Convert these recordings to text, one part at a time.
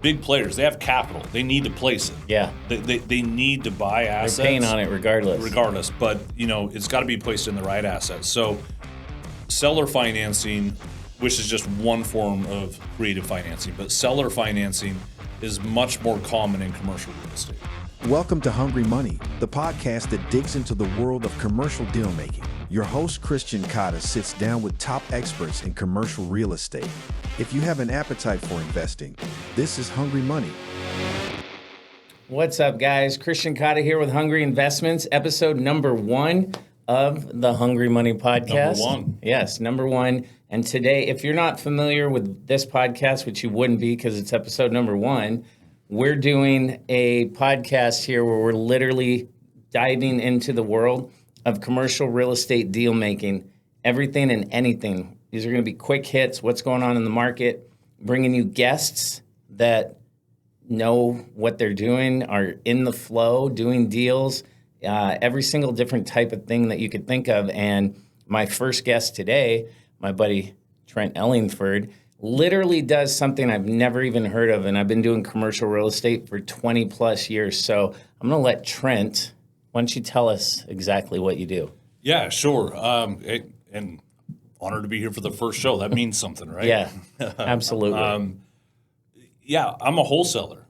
big players, they have capital. They need to place it. Yeah. They need to buy assets. They're paying on it regardless. But, it's got to be placed in the right assets. So seller financing, which is just one form of creative financing, but seller financing is much more common in commercial real estate. Welcome to Hungry Money, the podcast that digs into the world of commercial deal making. Your host, Christian Cotta, sits down with top experts in commercial real estate. If you have an appetite for investing, this is Hungry Money. What's up, guys? Christian Cotta here with Hungry Investments, episode number 1 of the Hungry Money podcast. Number 1. Yes, number 1. And today, if you're not familiar with this podcast, which you wouldn't be because it's episode number 1, we're doing a podcast here where we're literally diving into the world of commercial real estate deal making, everything and anything. These are going to be quick hits, what's going on in the market, bringing you guests that know what they're doing, are in the flow, doing deals, every single different type of thing that you could think of. And my first guest today, my buddy Trent Ellingford, literally does something I've never even heard of, and I've been doing commercial real estate for 20 plus years. So I'm going to let Trent, why don't you tell us exactly what you do? Yeah, sure. And honored to be here for the first show. That means something, right? Yeah, absolutely. I'm a wholesaler,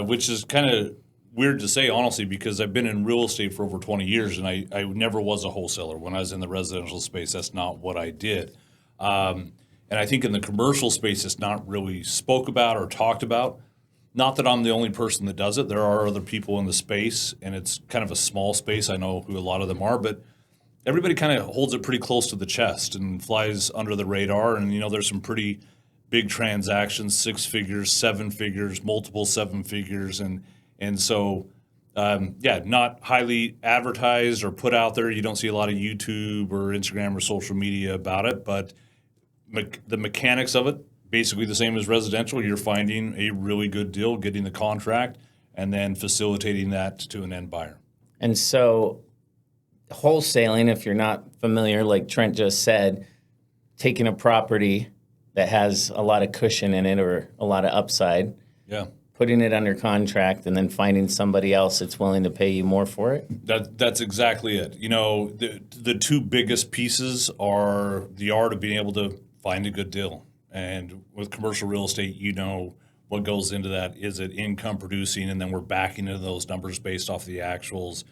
which is kind of weird to say, honestly, because I've been in real estate for over 20 years, and I never was a wholesaler. When I was in the residential space, that's not what I did. And I think in the commercial space, it's not really spoke about or talked about. Not that I'm the only person that does it. There are other people in the space, and it's kind of a small space. I know who a lot of them are, but everybody kind of holds it pretty close to the chest and flies under the radar. And, there's some pretty big transactions, 6 figures, 7 figures, multiple 7 figures. And so, not highly advertised or put out there. You don't see a lot of YouTube or Instagram or social media about it, but the mechanics of it, basically the same as residential. You're finding a really good deal, getting the contract, and then facilitating that to an end buyer. And so wholesaling, if you're not familiar, like Trent just said, taking a property that has a lot of cushion in it or a lot of upside, putting it under contract, and then finding somebody else that's willing to pay you more for it? That's exactly it. The two biggest pieces are the art of being able to find a good deal. And with commercial real estate, what goes into that. Is it income producing? And then we're backing into those numbers based off the actuals.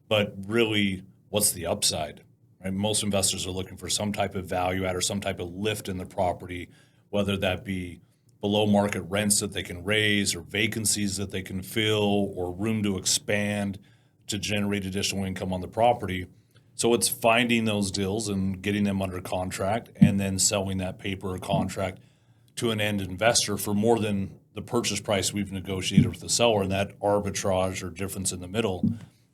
But really, what's the upside? Right? Most investors are looking for some type of value add or some type of lift in the property, whether that be below market rents that they can raise or vacancies that they can fill or room to expand to generate additional income on the property. So it's finding those deals and getting them under contract and then selling that paper or contract to an end investor for more than the purchase price we've negotiated with the seller. And that arbitrage or difference in the middle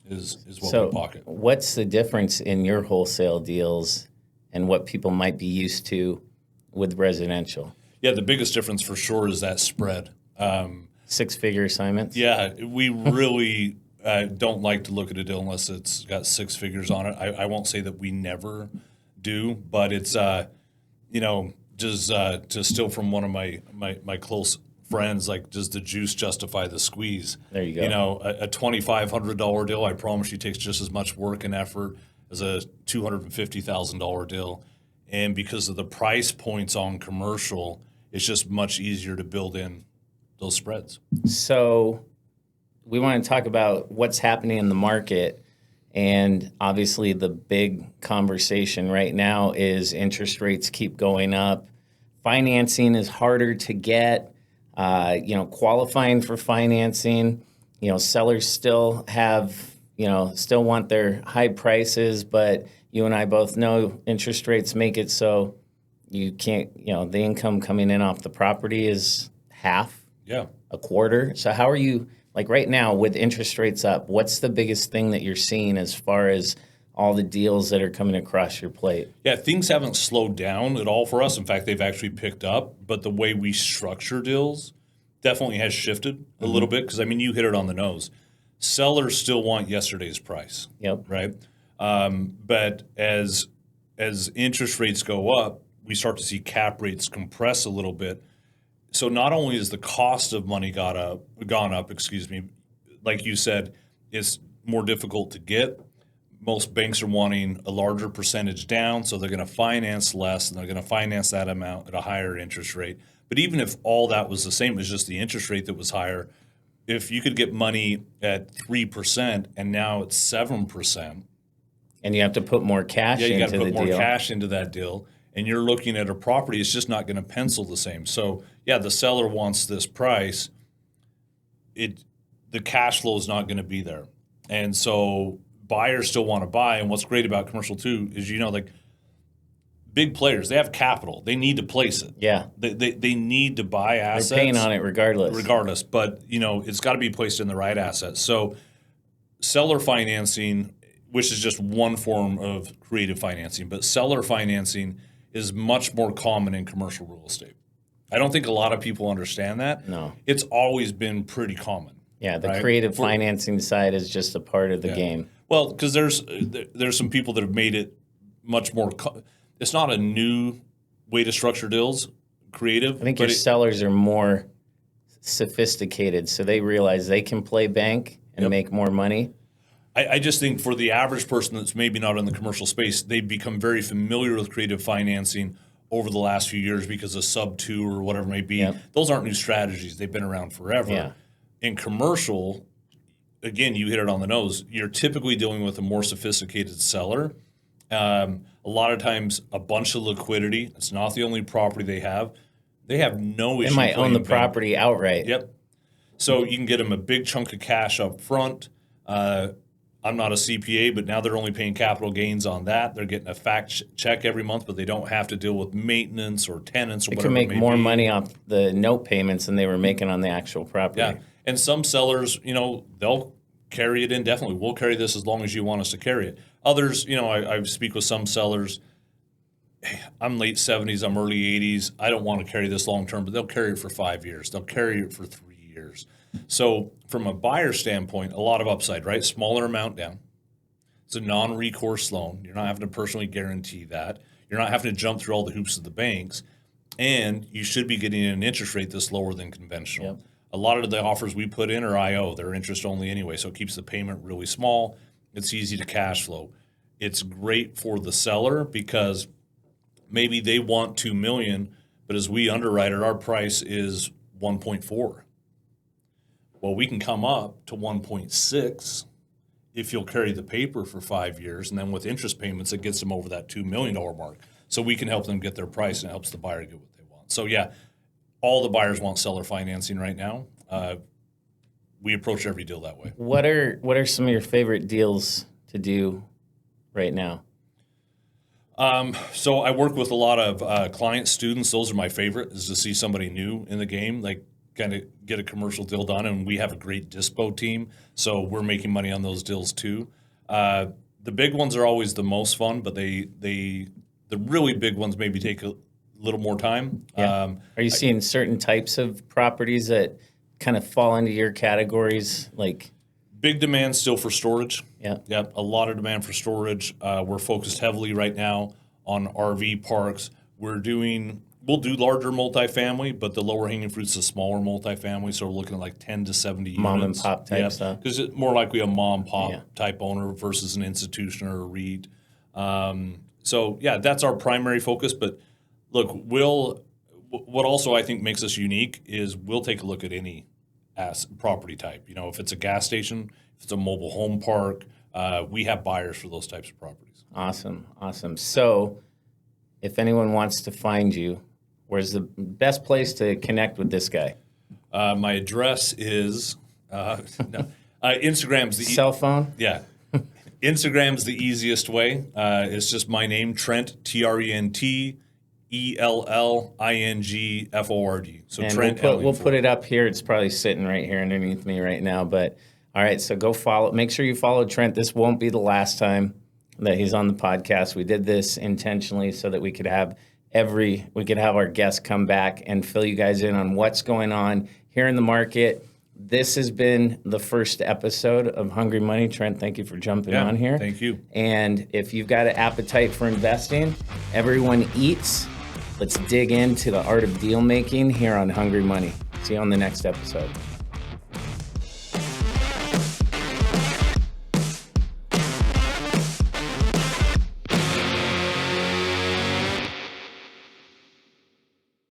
is what we pocket. What's the difference in your wholesale deals and what people might be used to with residential? Yeah, the biggest difference for sure is that spread. 6-figure assignments? Yeah, we really don't like to look at a deal unless it's got 6 figures on it. I won't say that we never do, but it's, just to steal from one of my close friends, like, does the juice justify the squeeze? There you go. A $2,500 deal, I promise you, takes just as much work and effort as a $250,000 deal. And because of the price points on commercial, it's just much easier to build in those spreads. So we want to talk about what's happening in the market. And obviously the big conversation right now is interest rates keep going up. Financing is harder to get. Qualifying for financing, sellers still want their high prices, but you and I both know interest rates make it so you can't, the income coming in off the property is half, a quarter. So how are you, like right now with interest rates up, what's the biggest thing that you're seeing as far as all the deals that are coming across your plate? Yeah, things haven't slowed down at all for us. In fact, they've actually picked up. But the way we structure deals definitely has shifted a little bit because, you hit it on the nose. Sellers still want yesterday's price. Yep. Right? But as interest rates go up, we start to see cap rates compress a little bit. So not only is the cost of money gone up, like you said, it's more difficult to get. Most banks are wanting a larger percentage down, so they're going to finance less, and they're going to finance that amount at a higher interest rate. But even if all that was the same, it was just the interest rate that was higher. If you could get money at 3% and now it's 7%, and you have to put more cash you got into to the put more deal. cash into that deal, and you're looking at a property, it's just not going to pencil the same. So yeah, the seller wants this price. The cash flow is not going to be there, and so buyers still want to buy. And what's great about commercial too is, like big players, they have capital, they need to place it. Yeah, they need to buy assets. they're paying on it regardless. But it's got to be placed in the right assets. So seller financing, which is just one form of creative financing, but seller financing is much more common in commercial real estate. I don't think a lot of people understand that. No. It's always been pretty common. Yeah, the right? creative financing side is just a part of the Yeah. game. Well, because there's some people that have made it much more. It's not a new way to structure deals, creative. I think your sellers are more sophisticated, so they realize they can play bank and make more money. I just think for the average person that's maybe not in the commercial space, they've become very familiar with creative financing over the last few years because of sub 2 or whatever it may be. Yep. Those aren't new strategies. They've been around forever. Yeah. In commercial, again, you hit it on the nose. You're typically dealing with a more sophisticated seller. A lot of times, a bunch of liquidity. It's not the only property they have. They have no issue. They might own the playing bank. property outright. Yep. So you can get them a big chunk of cash up front. I'm not a CPA, but now they're only paying capital gains on that. They're getting a fact check every month, but they don't have to deal with maintenance or tenants or They whatever. can make it may more be. money off the note payments than they were making on the actual property. Yeah. And some sellers, they'll carry it indefinitely. We'll carry this as long as you want us to carry it. Others, I speak with some sellers. Hey, I'm late 70s, I'm early 80s. I don't want to carry this long term, but they'll carry it for 5 years. They'll carry it for 3 years. So from a buyer standpoint, a lot of upside, right? Smaller amount down. It's a non-recourse loan. You're not having to personally guarantee that. You're not having to jump through all the hoops of the banks. And you should be getting an interest rate that's lower than conventional. Yep. A lot of the offers we put in are IO. They're interest only anyway, so it keeps the payment really small. It's easy to cash flow. It's great for the seller because maybe they want $2 million, but as we underwrite it, our price is 1.4. Well, we can come up to 1.6 if you'll carry the paper for 5 years, and then with interest payments, it gets them over that $2 million mark. So we can help them get their price, and it helps the buyer get what they want. So yeah, all the buyers want seller financing right now. We approach every deal that way. What are some of your favorite deals to do right now? So I work with a lot of client students. Those are my favorite, is to see somebody new in the game, like kind of get a commercial deal done. And we have a great dispo team, so we're making money on those deals too. The big ones are always the most fun, but the really big ones maybe take a little more time. Yeah. Are you seeing certain types of properties that kind of fall into your categories? Like big demand still for storage. Yeah. Yep. A lot of demand for storage. We're focused heavily right now on RV parks. We'll do larger multifamily, but the lower hanging fruit's the smaller multifamily. So we're looking at like 10 to 70 units. Mom and pop type stuff. Because it's more likely a mom pop type owner versus an institution or a REIT. So yeah, that's our primary focus. But look, what also I think makes us unique is we'll take a look at any property type. If it's a gas station, if it's a mobile home park, we have buyers for those types of properties. Awesome. So if anyone wants to find you, where's the best place to connect with this guy? My address is Instagram's the Cell phone? Yeah. Instagram's the easiest way. It's just my name, Trent, Trent Ellingford. So And Trent we'll put it up here. It's probably sitting right here underneath me right now. But all right, so go follow. Make sure you follow Trent. This won't be the last time that he's on the podcast. We did this intentionally so that we could have our guests come back and fill you guys in on what's going on here in the market. This has been the first episode of Hungry Money. Trent, thank you for jumping on here. Thank you. And if you've got an appetite for investing, everyone eats, Let's dig into the art of deal making here on Hungry Money. See you on the next episode.